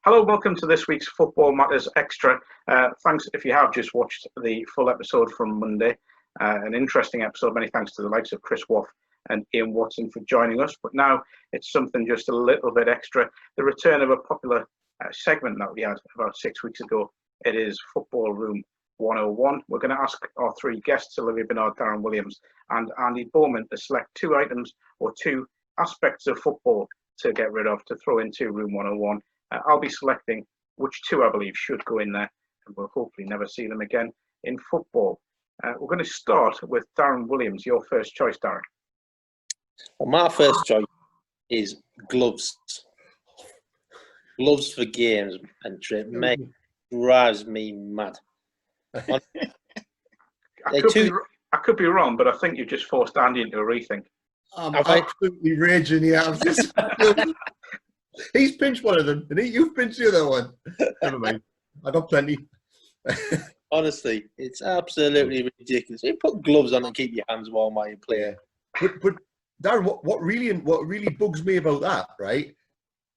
Hello, welcome to this week's Football Matters Extra. Thanks if you have just watched the full episode from Monday. An interesting episode. Many thanks to the likes of Chris Waff and Ian Watson for joining us. But now it's something just a little bit extra. The return of a popular segment that we had about 6 weeks ago. It is Football Room 101. We're going to ask our three guests, Olivier Bernard, Darren Williams and Andy Bowman, to select two items or two aspects of football to get rid of, to throw into Room 101. I'll be selecting which two I believe should go in there, and we'll hopefully never see them again in football. We're going to start with Darren Williams. Your first choice, Darren. Well, my first choice is gloves. Gloves for games and trip drives me mad. I could be wrong, but I think you just forced Andy into a rethink. I'm absolutely raging here. He's pinched one of them, and you've pinched the other one. Never mind. I got plenty. Honestly, it's absolutely ridiculous. You put gloves on and keep your hands warm while you play. Yeah. But Darren, what really bugs me about that, right?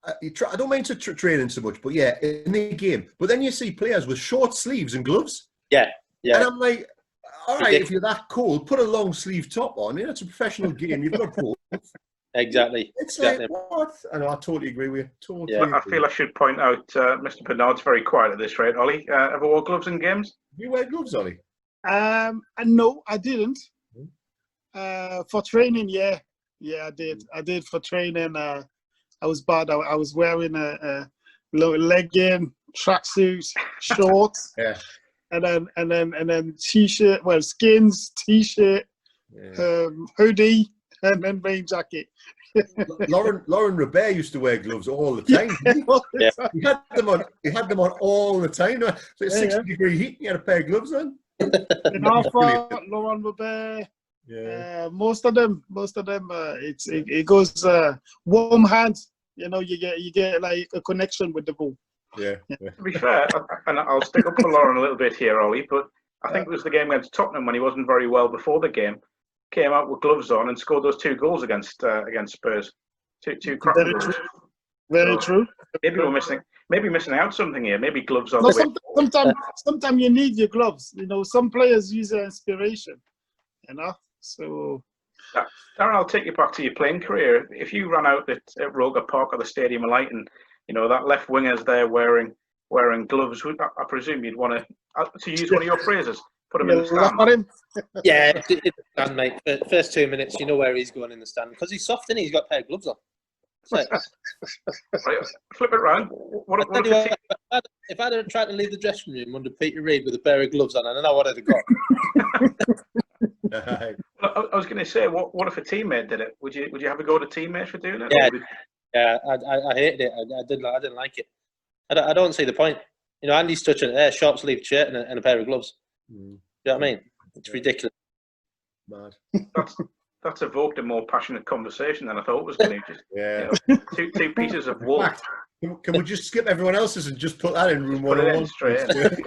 I don't mind training so much, but yeah, in the game. But then you see players with short sleeves and gloves. Yeah. And I'm like, all right, if you're that cold, put a long sleeve top on. You know, it's a professional game. You've got both. Exactly. It's like, what? I know, I totally agree with you. I feel I should point out Mr. Bernard's very quiet at this rate. Ollie, ever wore gloves in games? Do you wear gloves, Ollie? No, I didn't. For training, yeah, I did. I did for training. I was bad. I was wearing a legging, tracksuit, shorts, and then t-shirt. Well, skins, t-shirt, hoodie, and then rain jacket. Lauren Robert used to wear gloves all the time. He had them on all the time. So it's 60-degree heat. He had a pair of gloves on. Lauren Robert. Yeah. Most of them. It goes warm hands. You know, you get like a connection with the ball. Yeah. To be fair, and I'll stick up for Lauren a little bit here, Ollie, but I think it was the game against Tottenham when he wasn't very well before the game. Came out with gloves on and scored those 2 goals against Spurs. Two cracking goals. Very true. Maybe we're missing out something here. Maybe gloves are sometimes you need your gloves. You know, some players use their inspiration. You know, so. Darren, I'll take you back to your playing career. If you ran out at Roker Park or the Stadium of Light, and you know that left winger's there wearing gloves, I presume you'd want to use one of your phrases. Put him in the stand. Yeah, it's the stand, mate. First 2 minutes, you know where he's going in the stand because he's soft and he's got a pair of gloves on. So, flip it round. If I'd have tried to leave the dressing room under Peter Reid with a pair of gloves on, I don't know what I'd have got. I was going to say, what if a teammate did it? Would you have a go at a teammate for doing it? Yeah, I hated it. I didn't like it. I don't see the point. You know, Andy's touching it there, short sleeve shirt and a pair of gloves. Do you know what I mean? It's ridiculous. Mad. That's evoked a more passionate conversation than I thought it was going to. You know, two pieces of wool. Can we just skip everyone else's and just put that in room 101? Straight in.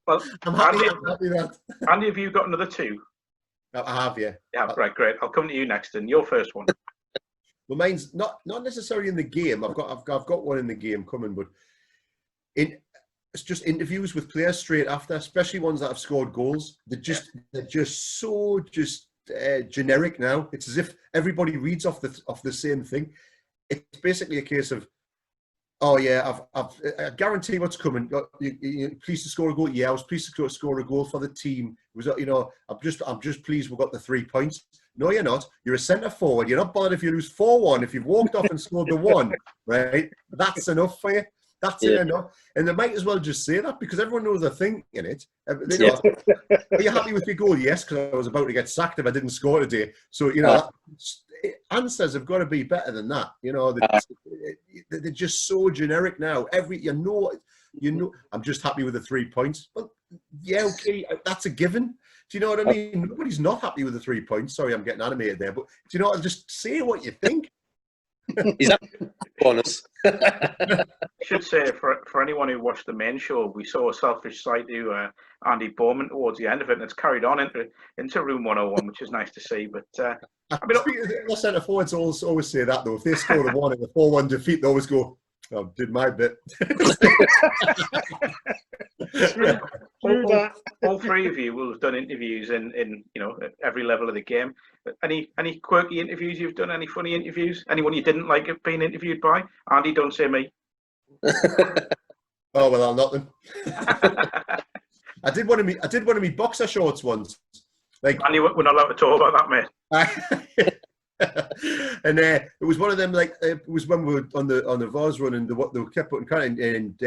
Well, I'm happy with that. Andy, have you got another two? I have, yeah. Yeah, right, great. I'll come to you next, and your first one. Well, mine's not necessarily in the game. I've got one in the game coming, but it's just interviews with players straight after, especially ones that have scored goals. They're just so generic now. It's as if everybody reads off the same thing. It's basically a case of, oh yeah, I guarantee what's coming. You pleased to score a goal? Yeah, I was pleased to score a goal for the team. It was, you know, I'm just pleased we got the 3 points. No, you're not. You're a centre forward. You're not bothered if you lose 4-1. If you've walked off and scored the 1, right? That's enough for you. That's it enough. And they might as well just say that because everyone knows they're thinking it. You know, are you happy with your goal? Yes, because I was about to get sacked if I didn't score today. So, you know, answers have got to be better than that. You know, they're just so generic now. You know, I'm just happy with the 3 points. Well, yeah, okay, that's a given. Do you know what I mean? Nobody's not happy with the 3 points. Sorry, I'm getting animated there. But do you know what? Just say what you think. Is that bonus? I should say, for anyone who watched the main show, we saw a selfish side to Andy Bowman towards the end of it, and it's carried on into Room 101, which is nice to see. But I mean, the centre forwards always say that though. If they score a 1 in the 4-1 defeat, they always go, I did my bit. All three of you will have done interviews in at every level of the game. Any quirky interviews you've done? Any funny interviews? Anyone you didn't like being interviewed by? Andy, don't say me. Oh well, I'll not then. I did one of me boxer shorts once. Like, Andy, we're not allowed to talk about that, mate. And it was one of them. Like, it was when we were on the Vars run, and they kept putting kind of, and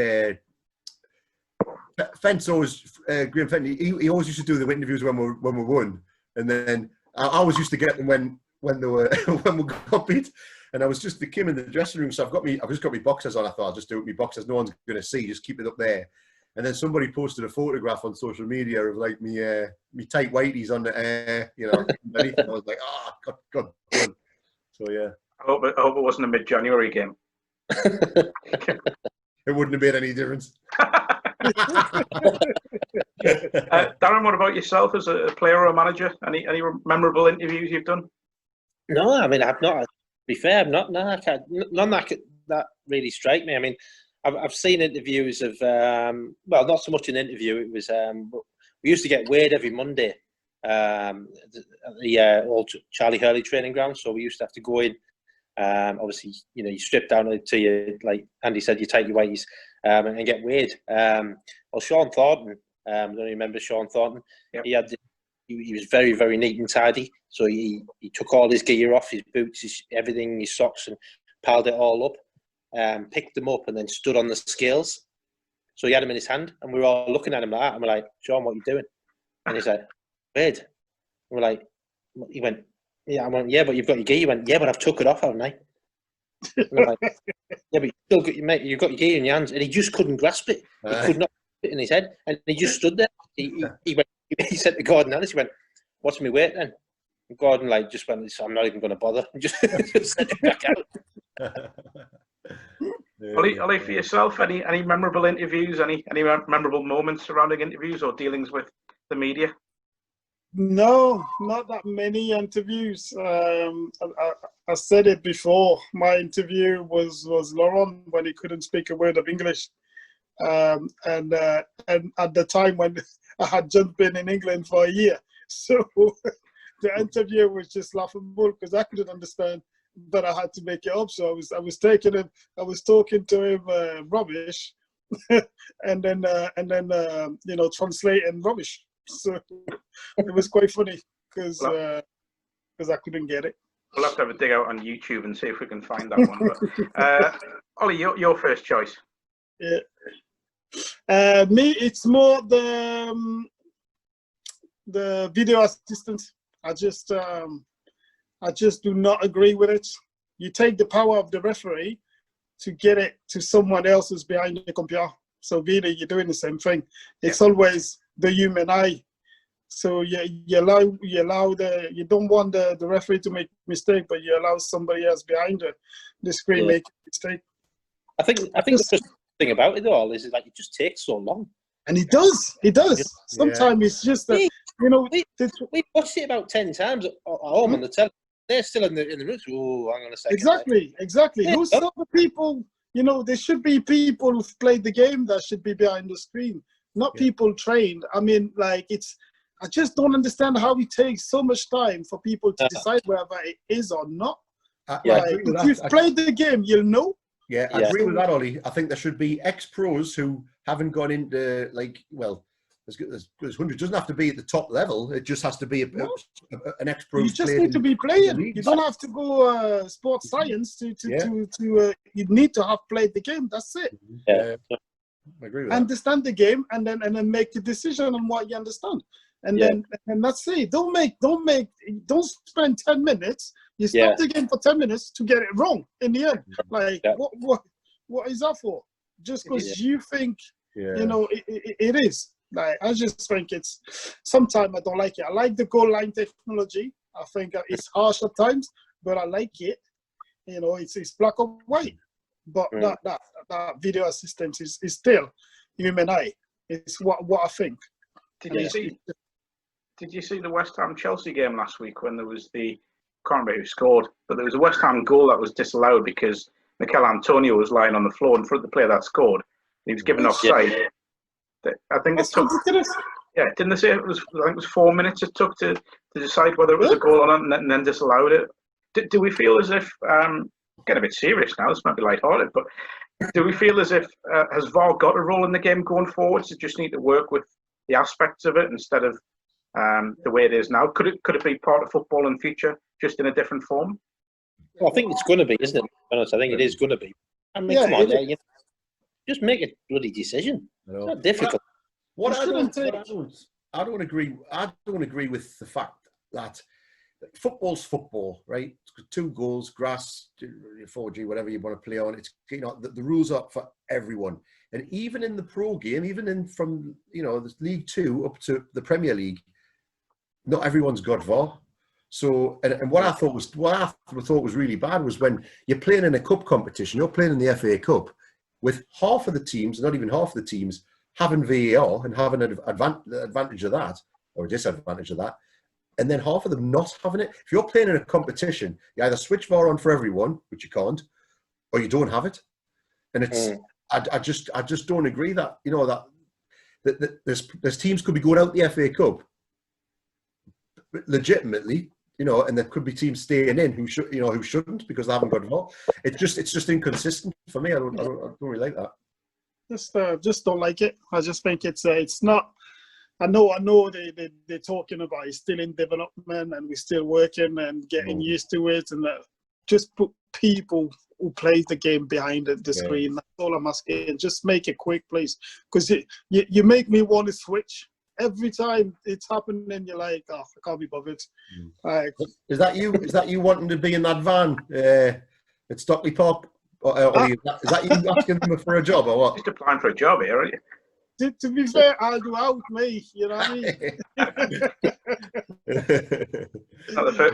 Fence always, Graham Fenton, he always used to do the interviews when we won, and then I always used to get them when they were when we got beat. And I was just the Kim in the dressing room, so I've just got my boxers on. I thought I'll just do it with my boxers. No one's going to see. Just keep it up there. And then somebody posted a photograph on social media of like me tight whiteies on the underneath. And I was like, God. So yeah. I hope it wasn't a mid-January game. It wouldn't have made any difference. Darren, what about yourself as a player or a manager? Any memorable interviews you've done? No, I mean, I've not. To be fair, I've not. No, I can't, none that really strike me. I mean, I've seen interviews of well, not so much an interview. It was we used to get weighed every Monday at the old Charlie Hurley training ground. So we used to have to go in. Obviously, you strip down to your, like Andy said, you take your weighties and get weighed. Well, Sean Thornton, I don't remember Sean Thornton. Yep. He was very, very neat and tidy. So he took all his gear off, his boots, everything, his socks, and piled it all up. Picked them up and then stood on the scales. So he had them in his hand, and we were all looking at him like that. And we're like, Sean, what are you doing? And he's like, weird. And we're like, he went, yeah. I went, yeah, but you've got your gear. He went, yeah, but I've took it off, haven't I? And I'm like, yeah, but you've got your gear in your hands. And he just couldn't grasp it. He could not put it in his head. And he just stood there. He said to Gordon Ellis, he went, what's my weight then? And Gordon just went, I'm not even going to bother. And just sent it back out. Ollie, for yourself, any memorable interviews, any memorable moments surrounding interviews or dealings with the media? No, not that many interviews. I said it before. My interview was Laurent when he couldn't speak a word of English, and at the time when I had just been in England for a year, so the interview was just laughable because I couldn't understand, but I had to make it up. So I was talking to him rubbish, and then translating rubbish. So it was quite funny because I couldn't get it. We'll have to have a dig out on YouTube and see if we can find that one. But, Ollie, your first choice. Yeah. Me, it's more the video assistant. I just do not agree with it. You take the power of the referee to get it to someone else who's behind the computer. So really, you're doing the same thing. It's always the human eye. So you don't want the referee to make a mistake, but you allow somebody else behind the screen make a mistake. I think the thing about it all is it just takes so long. And it does. Sometimes it's just that, we watched it about 10 times at home on the television. They're still in the room. Oh, hang on a second. Exactly. Who's some people? There should be people who've played the game that should be behind the screen, not people trained. I mean, I just don't understand how it takes so much time for people to decide whether it is or not. If you've played the game, you'll know. Yeah, I agree with that, Ollie. I think there should be ex-pros who haven't gone into, there's hundreds. It doesn't have to be at the top level. It just has to be an ex-pro. You just need to be playing. You don't have to go sports science to you need to have played the game. That's it. Yeah. I agree with that. Understand the game and then make a decision on what you understand. And then that's it. Don't spend 10 minutes. You stop the game for 10 minutes to get it wrong in the end. What is that for? Just because you think it is. I just think it's, sometimes I don't like it. I like the goal line technology. I think it's harsh at times, but I like it. It's black or white. But that video assistance is still human eye. It's what I think. Did you see the West Ham Chelsea game last week when there was I can't remember who scored, but there was a West Ham goal that was disallowed because Mikel Antonio was lying on the floor in front of the player that scored. He was given offside. I think it took. Yeah, didn't they say it was? I think it was 4 minutes it took to decide whether it was a goal or not, and then disallowed it. Do we feel as if getting a bit serious now? This might be lighthearted, but do we feel as if has VAR got a role in the game going forward? So just need to work with the aspects of it instead of the way it is now. Could it be part of football in future, just in a different form? Well, I think it's going to be, isn't it? I think it is going to be. I mean, come on, just make a bloody decision. It's not difficult. I don't agree with the fact that football's football, right? It's got 2 goals, grass, 4G, whatever you want to play on. It's the rules are for everyone, and even in the pro game, even from the League 2 up to the Premier League, not everyone's got VAR. So, and what I thought was really bad was when you're playing in a cup competition, you're playing in the FA Cup, with half of the teams, not even half of the teams, having VAR and having an advantage of that, or a disadvantage of that, and then half of them not having it. If you're playing in a competition, you either switch VAR on for everyone, which you can't, or you don't have it. And it's I just don't agree that that there's teams could be going out the FA Cup legitimately, and there could be teams staying in who shouldn't because they haven't got VAR. It's just inconsistent for me. I don't really like that. Just don't like it. I just think it's not. I know they're talking about it's still in development and we're still working and getting used to it, and just put people who play the game behind the screen. That's all I'm asking. Just make it quick, please, because you make me want to switch. Every time it's happening, you're like, oh, I can't be bothered. Is that you wanting to be in that van at Stockley Park? Or is that you asking them for a job or what? Just applying for a job here, aren't you? To be fair, I'll do out me. You know what I mean?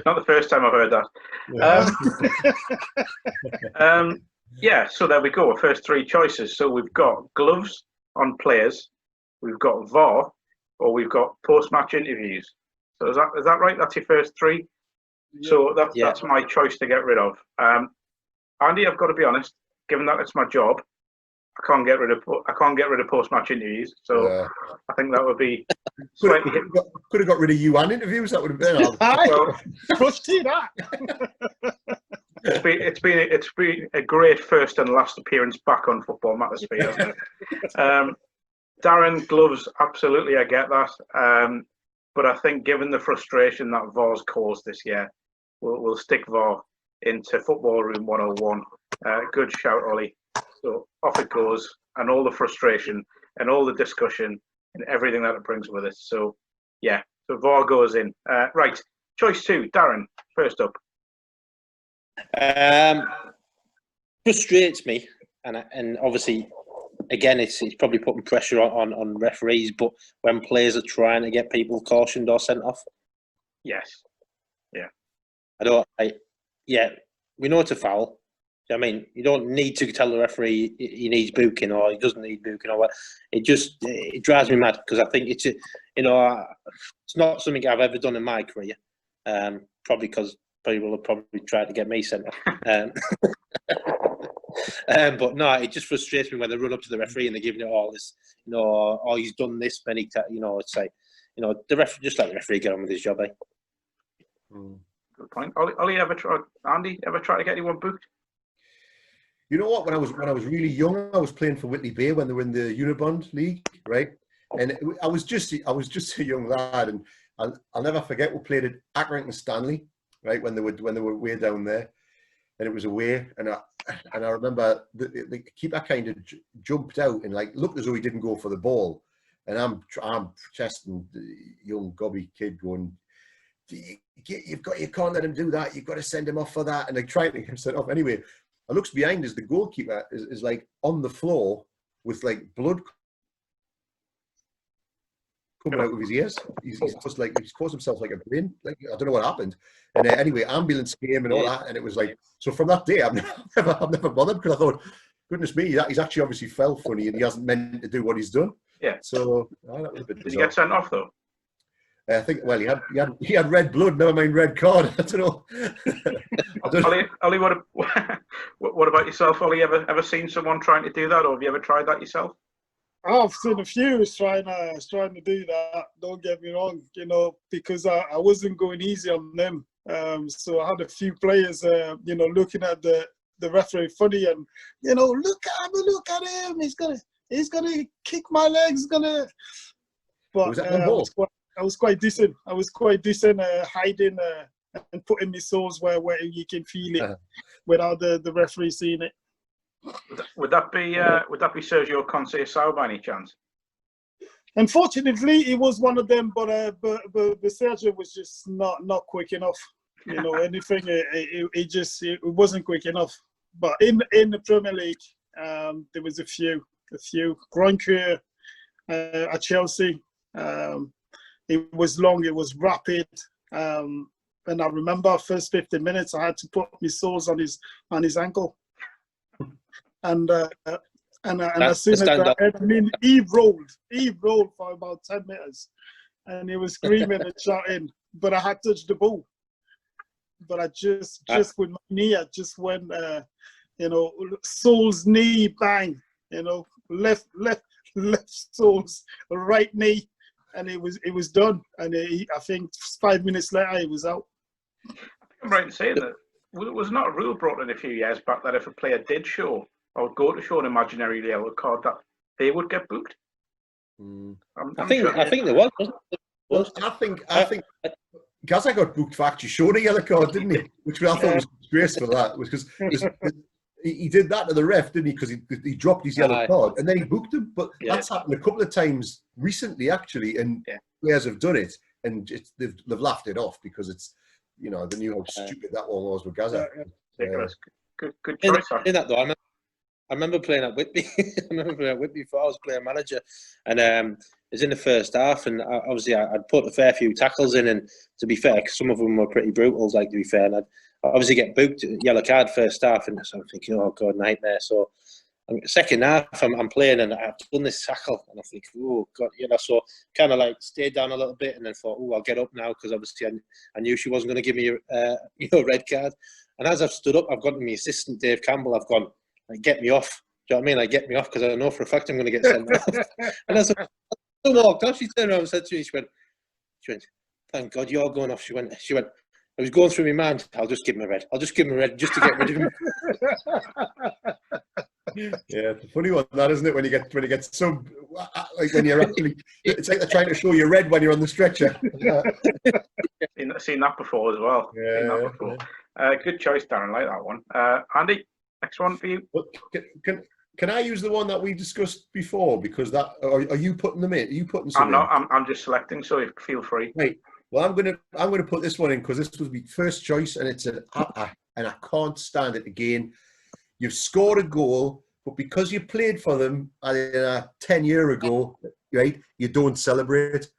Not the first time I've heard that. So there we go. Our first 3 choices. So we've got gloves on players, we've got VAR, or we've got post-match interviews. So is that right? That's your first 3. Yeah. So that's my choice to get rid of. Andy, I've got to be honest. Given that it's my job, I can't get rid of post-match interviews. So I think that would be slightly. Could have got rid of you and interviews. That would have been. Trusty that. It's been a great first and last appearance back on Football Matters for you. Darren, gloves, absolutely, I get that. But I think given the frustration that VAR's caused this year, we'll stick VAR into Football Room 101. Good shout, Ollie. So off it goes, and all the frustration and all the discussion and everything that it brings with it. So so VAR goes in. Right, choice 2, Darren, first up. Frustrates me, and obviously, again, it's probably putting pressure on referees. But when players are trying to get people cautioned or sent off, yes, we know it's a foul. I mean, you don't need to tell the referee he needs booking or he doesn't need booking or what. It drives me mad because I think it's not something I've ever done in my career. Probably because people have probably tried to get me sent off. But no, it just frustrates me when they run up to the referee and they're giving it all this, oh, he's done this many times. It's like, just let the referee get on with his job, eh? Good point. Andy, ever try to get anyone booked? You know what? When I was really young, I was playing for Whitley Bay when they were in the Unibond League, right? And I was just a young lad, and I'll never forget we played at Accrington Stanley, right? When they were way down there, and it was away, and I remember the keeper kind of jumped out and looked as though he didn't go for the ball, and I'm protesting, the young gobby kid going, you can't let him do that. You've got to send him off for that, and they're trying to get him sent off anyway. I looks behind as the goalkeeper is on the floor with blood coming out of his ears. He's caused himself a brain. I don't know what happened. And anyway, ambulance came and all that, and it was so from that day I've never bothered because I thought, goodness me, he's actually obviously fell funny and he hasn't meant to do what he's done. Yeah. So that was a bit bizarre. Did he get sent off though? I think, well, he had red blood, never mind red card. I don't know. Ollie, what about yourself, Ollie? Ever seen someone trying to do that, or have you ever tried that yourself? I've seen a few trying to do that. Don't get me wrong, because I wasn't going easy on them. So I had a few players, looking at the referee funny, and look at him. He's gonna kick my legs. But I was quite decent. Hiding and putting my soles where you can feel it without the referee seeing it. Would that be Sergio Conceição by any chance? Unfortunately, it was one of them, but Sergio was just not quick enough. Anything it wasn't quick enough. But in the Premier League, there was a few. Groenke at Chelsea. It was long. It was rapid. And I remember first 15 minutes, I had to put my soles on his ankle. And as soon as he rolled for about 10 meters, and he was screaming and shouting. But I had touched the ball. But I just with my knee, I just went, sole's knee, bang, left sole's right knee, and it was done. And I think 5 minutes later, he was out. I think I'm right in saying that was not a rule brought in a few years back that if a player did show or would go to show an imaginary yellow card, that they would get booked. I think there was. Well, I think Gaza got booked for actually showing a yellow card, didn't he? Which I thought was disgraceful. That was because he did that to the ref, didn't he? Because he dropped his yellow card and then he booked him. But that's happened a couple of times recently, actually, and players have done it, and they've laughed it off because it's they knew how stupid that one was with Gaza. Good choice. In that though, I remember playing at Whitby. Before I was player manager, and it was in the first half, and obviously I'd put a fair few tackles in, and to be fair, cause some of them were pretty brutal, to be fair, and I'd obviously get booked, yellow card first half, and so I'm thinking, oh god, nightmare. So second half, I'm playing, and I've done this tackle, and I think, oh god, so kind of like stayed down a little bit, and then thought, oh, I'll get up now, because obviously I knew she wasn't going to give me a red card, and as I've stood up, I've gone to my assistant Dave Campbell, I've gone, like, get me off. Do you know what I mean? Like, get me off, because I know for a fact I'm going to get sent off. And as I walked off, she turned around and said to me, she went, thank God you're going off. She went, I was going through my mind, I'll just give him a red just to get rid of him. Yeah, it's a funny one, that, isn't it? When you get so, like, when you're actually, it's like they're trying to show you red when you're on the stretcher. Seen that before as well. Yeah. Seen that before. Good choice, Darren. Like that one. Andy, next one for you. Can I use the one that we discussed before? Because that, are you putting them in? Are you putting some? I'm not. I'm just selecting. So feel free. Right. Well, I'm gonna put this one in because this was my first choice, and it's and I can't stand it again. You've scored a goal, but because you played for them 10 years ago, right? You don't celebrate.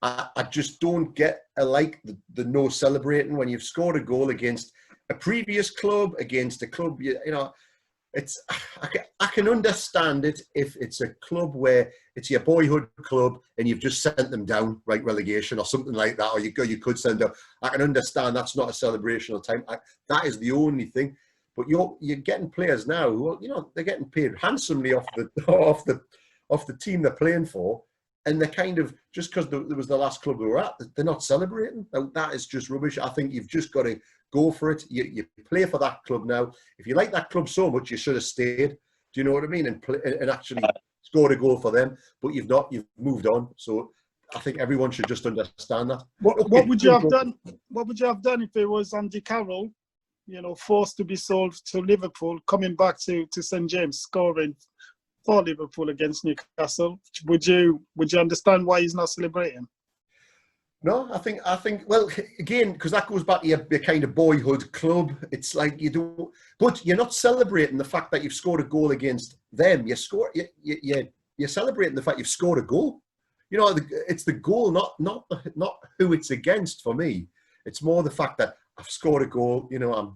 I just don't get the no celebrating when you've scored a goal against a previous club, against a club, it's, I can understand it if it's a club where it's your boyhood club and you've just sent them down, right, relegation or something like that, or you could send them. I can understand that's not a celebrational time. That is the only thing. But you're getting players now who, they're getting paid handsomely off the team they're playing for, and they're kind of, just because there was the last club they were at, they're not celebrating. Now, that is just rubbish. I think you've just got to go for it. You play for that club now. If you like that club so much, you should have stayed. Do you know what I mean? And actually scored a goal for them. But you've not. You've moved on. So I think everyone should just understand that. What would you have done? What would you have done if it was Andy Carroll, forced to be sold to Liverpool, coming back to St James, scoring for Liverpool against Newcastle? Would you understand why he's not celebrating? No, I think. Well, again, because that goes back to your kind of boyhood club. It's like you do, but you're not celebrating the fact that you've scored a goal against them. You're celebrating the fact you've scored a goal. It's the goal, not who it's against. For me, it's more the fact that I've scored a goal. I'm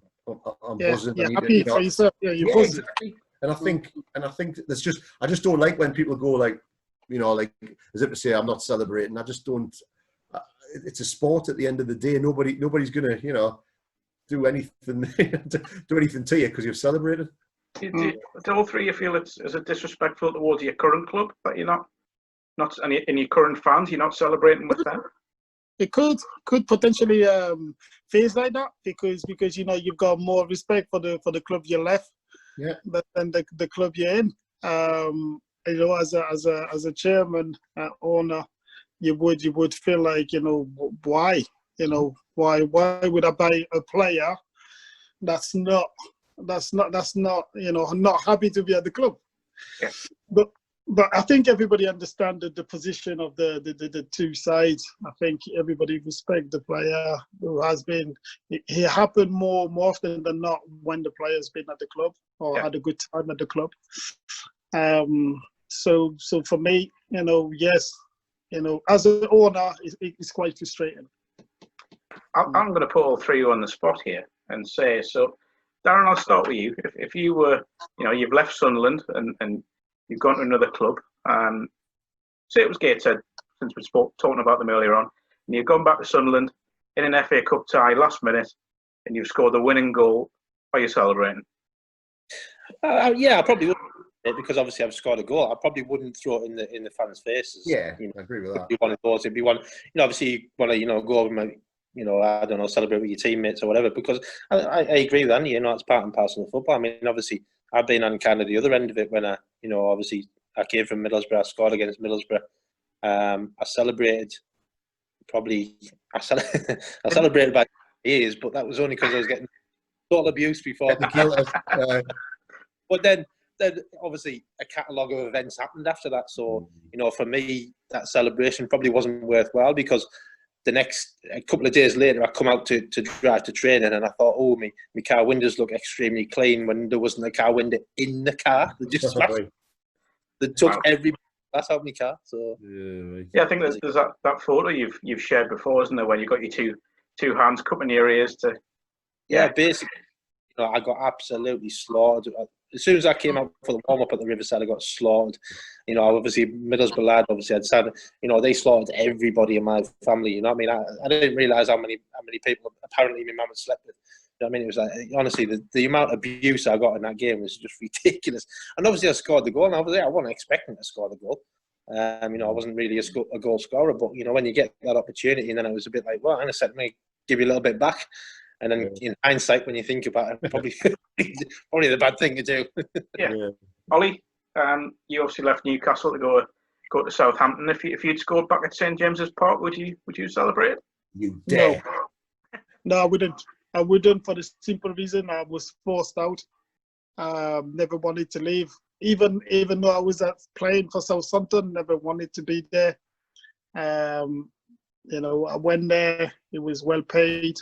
buzzing. You're happy for yourself. Yeah, you're buzzing. Exactly. And I think there's I just don't like when people go like, like as if to say I'm not celebrating. I just don't. it's a sport at the end of the day. Nobody's going to, you know, do anything to you because you've celebrated. Do all three of you feel is it disrespectful towards your current club that you're not and your current fans, you're not celebrating with them? It could potentially phase like that because you know you've got more respect for the club you left, yeah, than the club you're in. You know, as a chairman, owner, you would feel like, you know, why would I buy a player that's not you know, not happy to be at the club? Yeah. But I think everybody understands the position of the two sides. I think everybody respect the player who has been. It happened more often than not when the player's been at the club or had a good time at the club. So for me, you know, yes, you know, as an owner, it's quite frustrating. I'm going to put all three on the spot here and say, so Darren, I'll start with you. If you were, you know, you've left Sunderland and you've gone to another club, say it was Gateshead, since we talking about them earlier on, and you've gone back to Sunderland in an FA Cup tie last minute, and you've scored the winning goal. Are you celebrating? Yeah, I probably would, because obviously I've scored a goal. I probably wouldn't throw it in the fans' faces. Yeah, you know, I agree with that. It'd be one of those. It'd be one. You know, obviously you want to, you know, go over and, you know, I don't know, celebrate with your teammates or whatever. Because I agree with Andy. You know, it's part and parcel of football. I mean, obviously I've been on kind of the other end of it when you know, obviously I came from Middlesbrough. I scored against Middlesbrough. I celebrated. I celebrated by years, but that was only because I was getting total abuse before. But then obviously a catalogue of events happened after that. So, you know, for me, that celebration probably wasn't worthwhile, because a couple of days later, I come out to drive to training, and I thought, oh, my car windows look extremely clean, when there wasn't a car window in the car. They just smashed. They took every glass out of my car. So yeah, I think there's that photo you've shared before, isn't there, when you got your two hands cupping your ears to. Yeah, basically, you know, I got absolutely slaughtered. As soon as I came out for the warm-up at the Riverside, I got slaughtered. You know, obviously, Middlesbrough lad, obviously, I'd said, you know, they slaughtered everybody in my family, you know what I mean? I didn't realise how many people apparently my mum had slept with. You know what I mean? It was like, honestly, the amount of abuse I got in that game was just ridiculous. And obviously, I scored the goal, and obviously, I wasn't expecting to score the goal. You know, I wasn't really a goal scorer, but, you know, when you get that opportunity, and then it was a bit like, well, I'm going to let me give you a little bit back. And then in hindsight, when you think about it, probably the bad thing to do. Yeah. Ollie, you obviously left Newcastle to go to Southampton. If you'd scored back at St James's Park, would you celebrate? You dare? No, I wouldn't. I wouldn't, for the simple reason I was forced out. Never wanted to leave. Even though I was playing for Southampton, never wanted to be there. You know, I went there. It was well paid.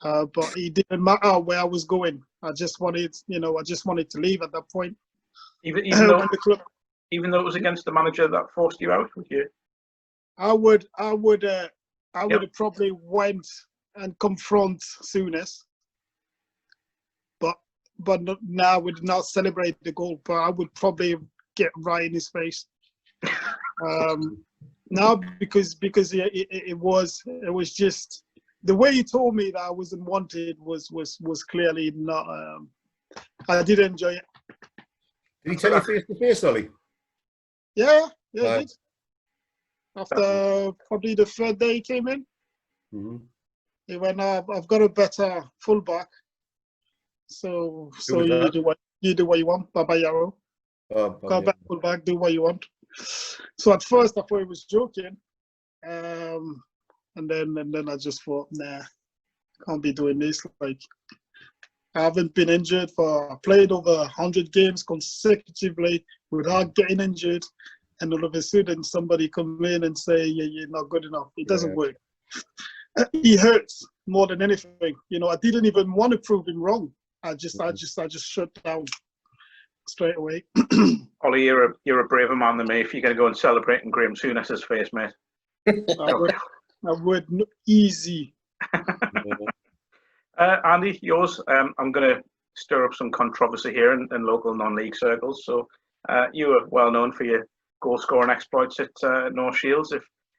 But it didn't matter where I was going. I just wanted to leave at that point. Even though it was against the manager that forced you out, would you? I would have probably went and confront Souness, but now I would not celebrate the goal. But I would probably get right in his face. Now because it was just. The way he told me that I wasn't wanted was clearly not. I did enjoy it. Did he tell you face to face, Ollie? Yeah, he did. After probably the third day he came in, he went, "I've got a better fullback, so you do what you want, Baba Yarrow. Got a better fullback, do what you want." So at first I thought he was joking. And then I just thought, nah, can't be doing this. Like, I haven't been injured I played over 100 games consecutively without getting injured. And all of a sudden somebody come in and say, yeah, you're not good enough. It doesn't work. It hurts more than anything. You know, I didn't even want to prove him wrong. I just shut down straight away. Ollie, you're a braver man than me if you're going to go and celebrate in Graham Souness's face, mate. I would easy. Andy, yours. I'm going to stir up some controversy here in local non-league circles. So you were well known for your goal-scoring exploits at North Shields.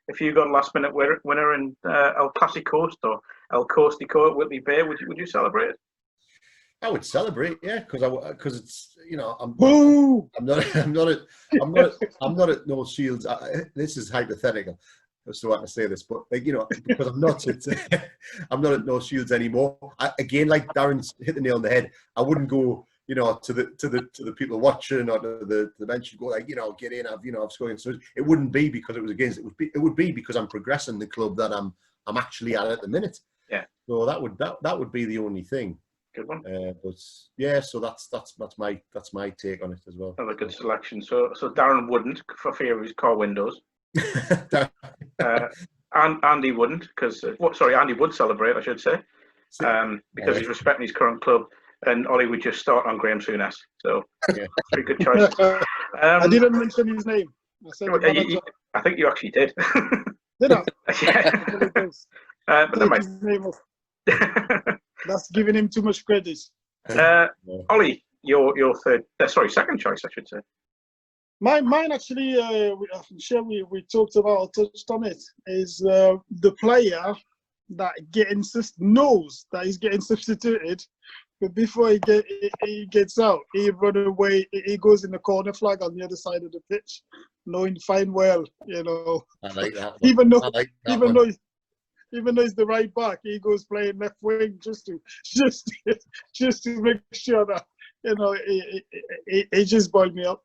if you got a last minute winner in El Clasico or El Corsico at Whitley Bay, would you celebrate it? I would celebrate, yeah, because it's I'm not at no Shields. This is hypothetical, so I can say this, but because I'm not at no Shields anymore. Again, like Darren's hit the nail on the head. I wouldn't go, to the people watching or to the bench and go like, get in. I've scored. So it wouldn't be because it was against. It would be because I'm progressing the club that I'm actually at the minute. Yeah. So that would be the only thing. Good one. But yeah, so that's my take on it as well. Another good selection. So Darren wouldn't for fear of his car windows. And Andy wouldn't because Andy would celebrate, I should say, because he's respecting his current club. And Ollie would just start on Graham Souness. So three good choices. I didn't mention his name. I think you actually did. Did I? Yeah. But Take his name off. That's giving him too much credit. Ollie, your second choice, I should say. Mine actually, I'm sure we touched on it, is the player that knows that he's getting substituted, but before he gets out, he run away. He goes in the corner flag on the other side of the pitch, knowing fine well, I like that one. Even though he's the right back, he goes playing left wing just to make sure that it just boiled me up.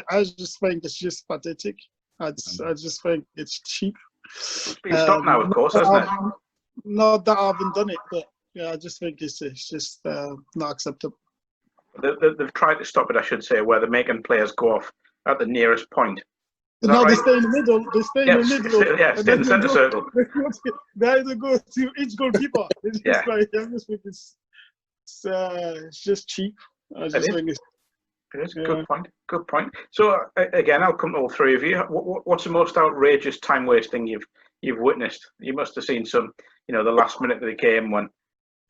I just think it's just pathetic. I just think it's cheap. It's been stopped now, of course, hasn't it? Not that I haven't done it, but yeah, I just think it's just not acceptable. They've tried to stop it, I should say, where they're making players go off at the nearest point. No, they stay in the middle. They stay in the middle. Yeah, stay in the centre circle. They either go to each goalkeeper. It's just I just think it's just cheap. I just think it's. It is a good point. Good point. So again, I'll come to all three of you. What's the most outrageous time wasting you've witnessed? You must have seen some, the last minute of the game when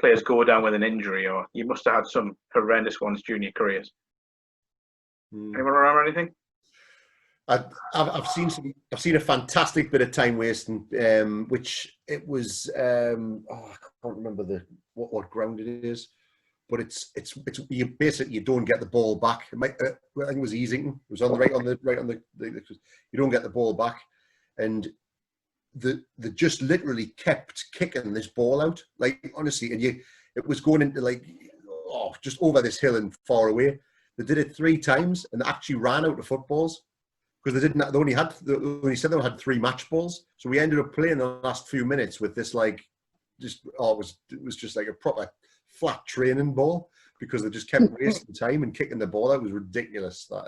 players go down with an injury, or you must have had some horrendous ones during your careers. Anyone remember anything? I've seen a fantastic bit of time wasting, which it was. I can't remember what ground it is, but it's you basically you don't get the ball back. I think it was Easington. It was on the you don't get the ball back, and they just literally kept kicking this ball out, like honestly, and it was going into just over this hill and far away. They did it 3 times and they actually ran out of footballs. Because they didn't, they only said they had 3 match balls, so we ended up playing the last few minutes with this it was just like a proper flat training ball because they just kept wasting time and kicking the ball out. It was ridiculous. But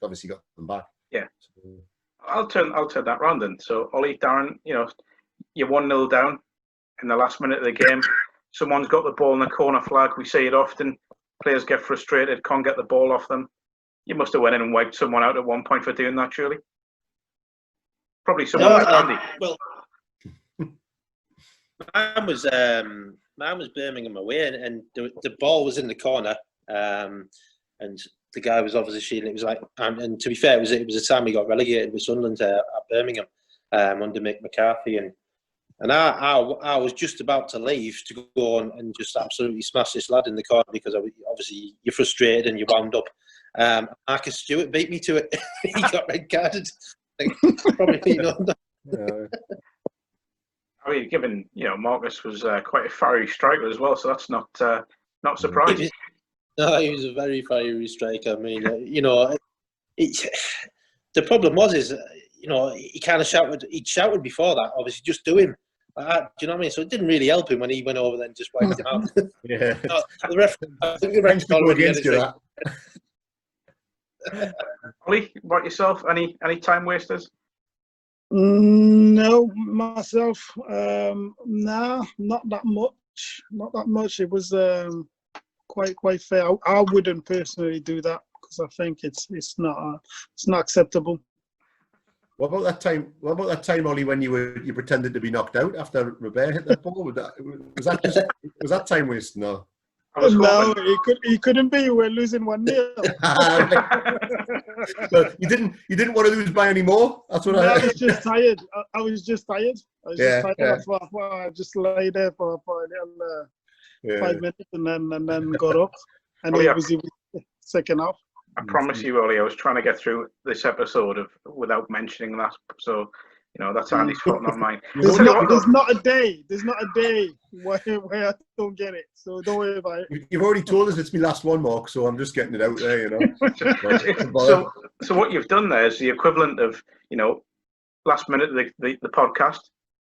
obviously got them back. Yeah, so. I'll turn that round then. So Ollie, Darren, you're 1-0 down in the last minute of the game. Someone's got the ball in the corner flag. We see it often. Players get frustrated, can't get the ball off them. You must have went in and wiped someone out at one point for doing that, surely. Probably someone like Andy. Well, mine was Birmingham away, and the ball was in the corner, and the guy was obviously. It was like, and to be fair, it was the time we got relegated with Sunderland at Birmingham under Mick McCarthy, and I was just about to leave to go on and just absolutely smash this lad in the corner because obviously you're frustrated and you're wound up. Marcus Stewart beat me to it. He got red carded. Probably not. I mean, given Marcus was quite a fiery striker as well, so that's not surprising. No, he was a very fiery striker. I mean, the problem was he kind of shouted. He shouted before that. Obviously, just do him. Do you know what I mean? So it didn't really help him when he went over there and just wiped him out. Yeah. I think the ref already against you that. Ollie, about yourself? Any time wasters? No, myself. Nah, not that much. Not that much. It was quite fair. I wouldn't personally do that because I think it's not acceptable. What about that time, Ollie, when you pretended to be knocked out after Robert hit that ball? Was that time wasting? No. No, he couldn't be. We're losing 1-0. Well, you didn't want to lose by any more. That's what I was just tired. I was just tired. Yeah. I just lay there for a little 5 minutes and then got up. And it was second half. I promise you, Ollie, I was trying to get through this episode without mentioning that. So, that's Andy's fault, not mine. There's not a day where I don't get it. So don't worry about it. You've already told us it's my last one, Mark, so I'm just getting it out there, So what you've done there is the equivalent of, last minute the podcast.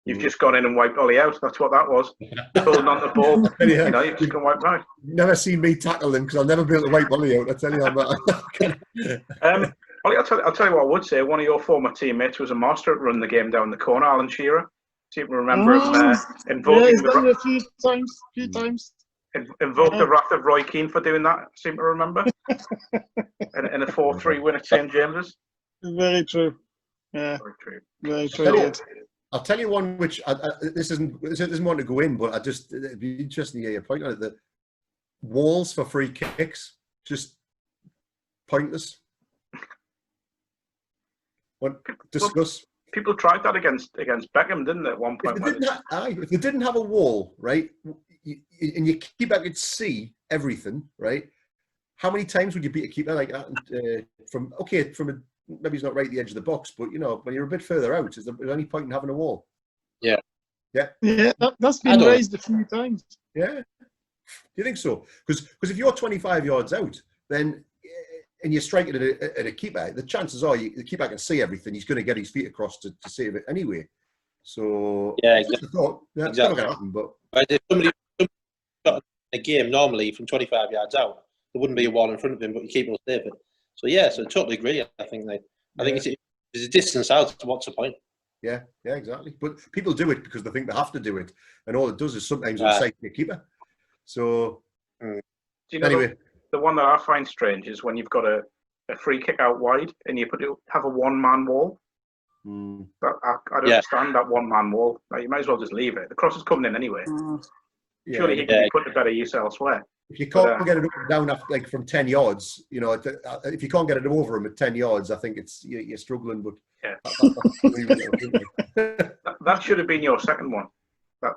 You've just gone in and wiped Ollie out. That's what that was. Holding on the ball. You've just gone wiped out. Never seen me tackle him because I'll never be able to wipe Ollie out. I tell you that. Ollie, I'll tell you what I would say. One of your former teammates was a master at running the game down the corner, Alan Shearer. Do you remember him invoking he's done it a few times. Invoked the wrath of Roy Keane for doing that, I seem to remember. in a 4-3 win at St James's. Very true. Yeah. Very true. Very true. I'll tell you one which this isn't one to go in, but it'd be interesting to hear your point on it. That walls for free kicks, just pointless. What discuss? People tried that against Beckham, didn't they, at one point? If they didn't have a wall, right, and your keeper could see everything, right? How many times would you beat a keeper like that? Maybe he's not right at the edge of the box, but when you're a bit further out, is there any point in having a wall? Yeah. That's been raised a few times. Yeah, do you think so? Because if you're 25 yards out, then and you're striking at a keeper, the chances are the keeper can see everything. He's going to get his feet across to save it anyway. So exactly. It's never going to happen. But if somebody got a game normally from 25 yards out, there wouldn't be a wall in front of him, but your keeper will save it. So so I totally agree. I think it's a distance out. What's the point? Yeah, exactly. But people do it because they think they have to do it, and all it does is sometimes incite your keeper. So anyway, the one that I find strange is when you've got a free kick out wide and you have a one-man wall. I don't understand that one-man wall. Like, you might as well just leave it. The cross is coming in anyway. Surely he can be put to better use elsewhere. If you can't get it up and down after, from 10 yards, if you can't get it over him at 10 yards, I think you're struggling. But that should have been your second one. That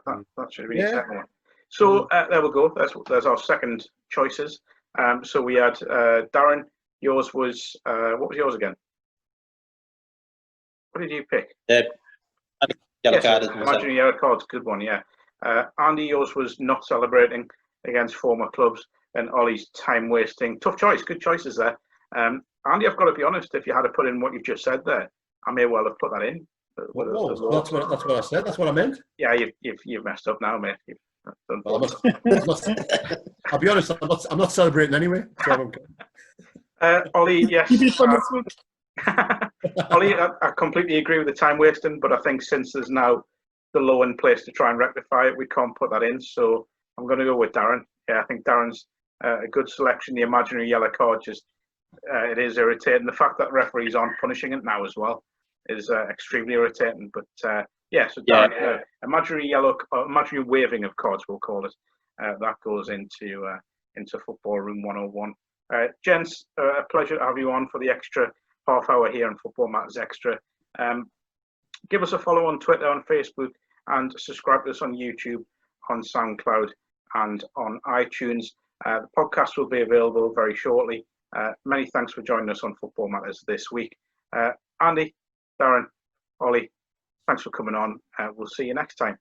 should have been your second one. So there we go. There's our second choices. So we had Darren. Yours was what was yours again? What did you pick? Yellow card. Imaginary yellow card's a good one. Yeah. Andy, yours was not celebrating against former clubs, and Ollie's time wasting. Tough choice. Good choices there. Andy, I've got to be honest. If you had to put in what you've just said there, I may well have put that in. That's what I said. That's what I meant. Yeah, you've messed up now, mate. I'll be honest. I'm not celebrating anyway. So Ollie, yes. Ollie, I completely agree with the time wasting, but I think since there's now the low end place to try and rectify it, we can't put that in. So I'm going to go with Darren. Yeah, I think Darren's a good selection. The imaginary yellow card just it is irritating. The fact that referees aren't punishing it now as well is extremely irritating. But so Darren, imaginary waving of cards, we'll call it. That goes into Football Room 101. Gents, a pleasure to have you on for the extra half hour here on Football Matters Extra. Give us a follow on Twitter, on Facebook, and subscribe to us on YouTube, on SoundCloud, and on iTunes. The podcast will be available very shortly. Many thanks for joining us on Football Matters this week. Andy, Darren, Ollie, thanks for coming on. We'll see you next time.